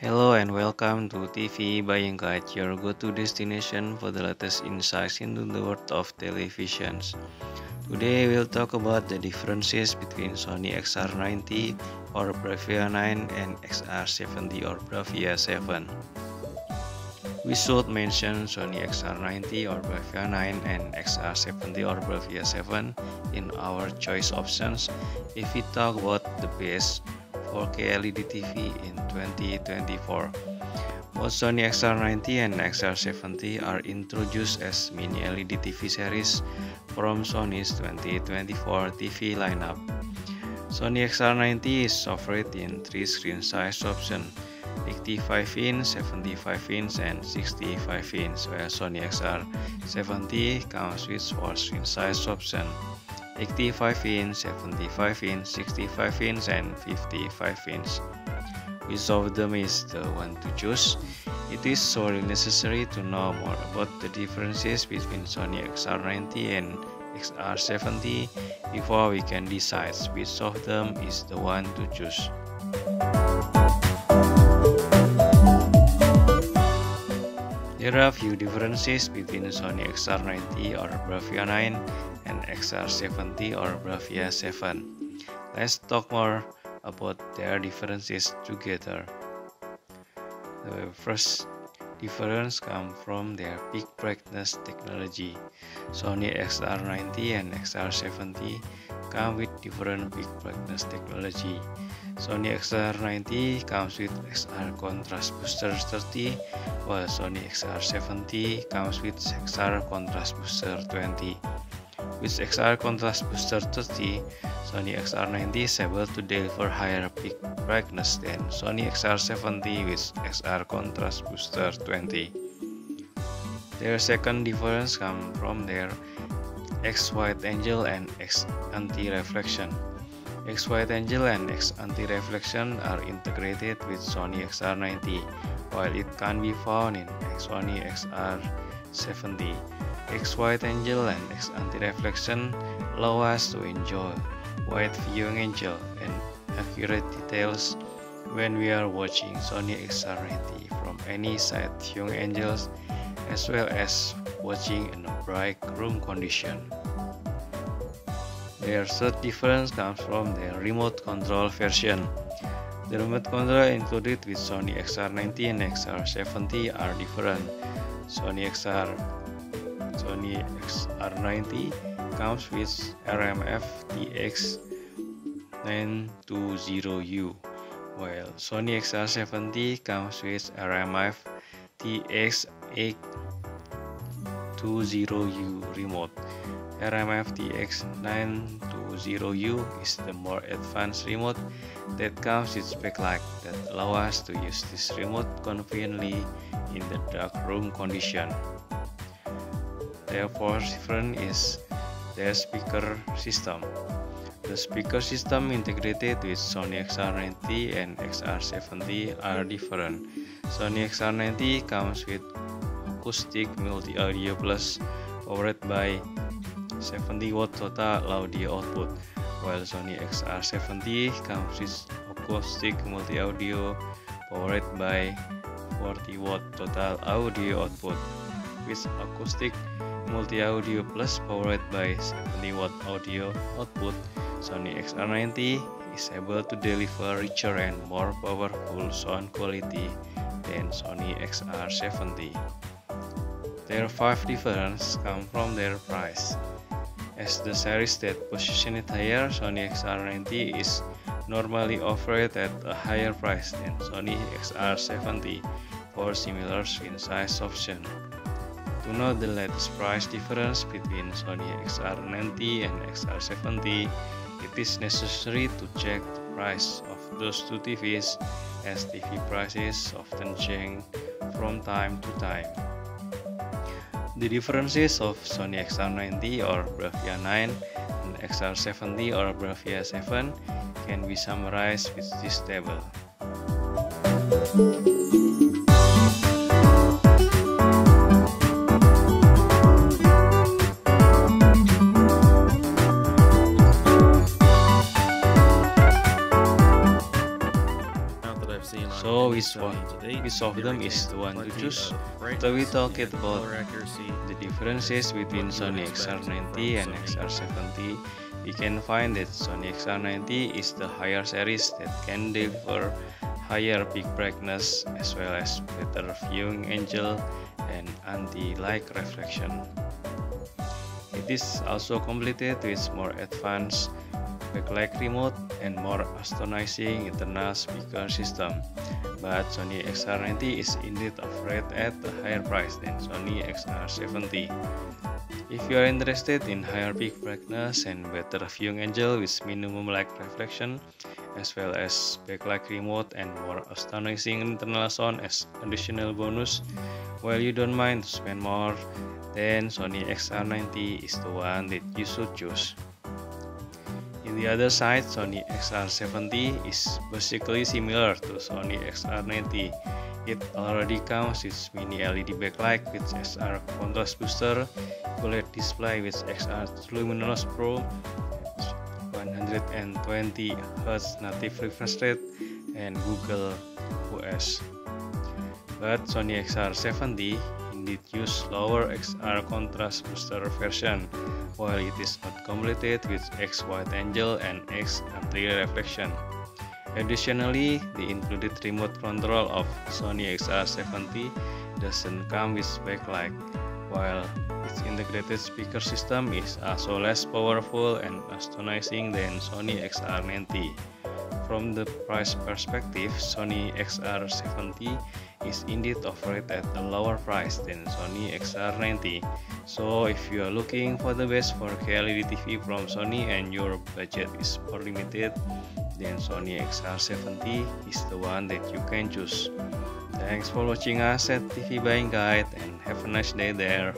Hello and welcome to TV Buying Guide, your go-to destination for the latest insights into the world of televisions. Today we'll talk about the differences between Sony XR90 or Bravia 9 and XR70 or Bravia 7. We should mention Sony XR90 or Bravia 9 and XR70 or Bravia 7 in our choice options if we talk about the best 4K LED TV in 2024. Both Sony XR90 and XR70 are introduced as mini LED TV series from Sony's 2024 TV lineup. Sony XR90 is offered in 3 screen size options: 85-inch, 75-inch, and 65-inch, while Sony XR70 comes with 4 screen size options: 85-inch, 75-inch, 65-inch, and 55-inch. Which of them is the one to choose? It is sorely necessary to know more about the differences between Sony XR90 and XR70 before we can decide which of them is the one to choose. There are few differences between Sony XR90 or Bravia 9 and XR70 or Bravia 7. Let's talk more about their differences together. The first difference comes from their peak brightness technology. Sony XR90 and XR70 come with different peak brightness technology. Sony XR90 comes with XR Contrast Booster 30, while Sony XR70 comes with XR Contrast Booster 20. With XR Contrast Booster 30, Sony XR90 is able to deliver higher peak brightness than Sony XR70 with XR Contrast Booster 20. Their second difference comes from their X Wide Angle and X Anti-Reflection. X Wide Angle and X Anti-Reflection are integrated with Sony XR90, while it can be found in Sony XR70. X Wide Angle and X Anti-Reflection allow us to enjoy wide viewing angle and accurate details when we are watching Sony XR90 from any side viewing angles, as well as watching in a bright room condition. Their third difference comes from their remote control version. The remote control included with Sony XR90 and XR70 are different. Sony XR90 comes with RMF TX920U, while Sony XR70 comes with RMF TX820U remote. RMF TX920U is the more advanced remote that comes with backlight that allow us to use this remote conveniently in the dark room condition. Their fourth difference is their speaker system. The speaker system integrated with Sony XR90 and XR70 are different. Sony XR90 comes with acoustic multi-audio plus powered by 70-watt total audio output, while Sony XR70 comes with acoustic multi-audio powered by 40-watt total audio output. With acoustic multi-audio plus powered by 70-watt audio output, Sony XR90 is able to deliver richer and more powerful sound quality than Sony XR70. Their fifth difference come from their price. As the series that position it higher, Sony XR90 is normally offered at a higher price than Sony XR70 for similar screen size option. To know the latest price difference between Sony XR90 and XR70, it is necessary to check the price of those two TVs, as TV prices often change from time to time. The differences of Sony XR90 or Bravia 9 and XR70 or Bravia 7 can be summarized with this table. So which of them is the one to choose? After we talked about the differences between Sony XR90 and XR70, we can find that Sony XR90 is the higher series that can deliver higher peak brightness as well as better viewing angle and anti-light reflection. It is also completed with more advanced backlight remote and more astonishing internal speaker system. But Sony XR90 is indeed offered at a higher price than Sony XR70. If you are interested in higher peak brightness and better viewing angle with minimum light reflection, as well as backlight remote and more astonishing internal sound as additional bonus, while you don't mind to spend more, then Sony XR90 is the one that you should choose. In the other side, Sony XR70 is basically similar to Sony XR90. It already comes with mini LED backlight with XR contrast booster, QLED display with XR Luminous Pro, 120 Hz native refresh rate, and Google OS. But Sony XR70 indeed use lower XR contrast booster version, while it is not completed with X wide angle and X anti-reflection. Additionally, the included remote control of Sony XR70 doesn't come with backlight, while its integrated speaker system is also less powerful and astonishing than Sony XR90. From the price perspective, Sony XR70 is indeed offered at a lower price than Sony XR90. So if you are looking for the best 4K LED TV from Sony and your budget is more limited, then Sony XR70 is the one that you can choose. Thanks for watching us at TV Buying Guide and have a nice day there.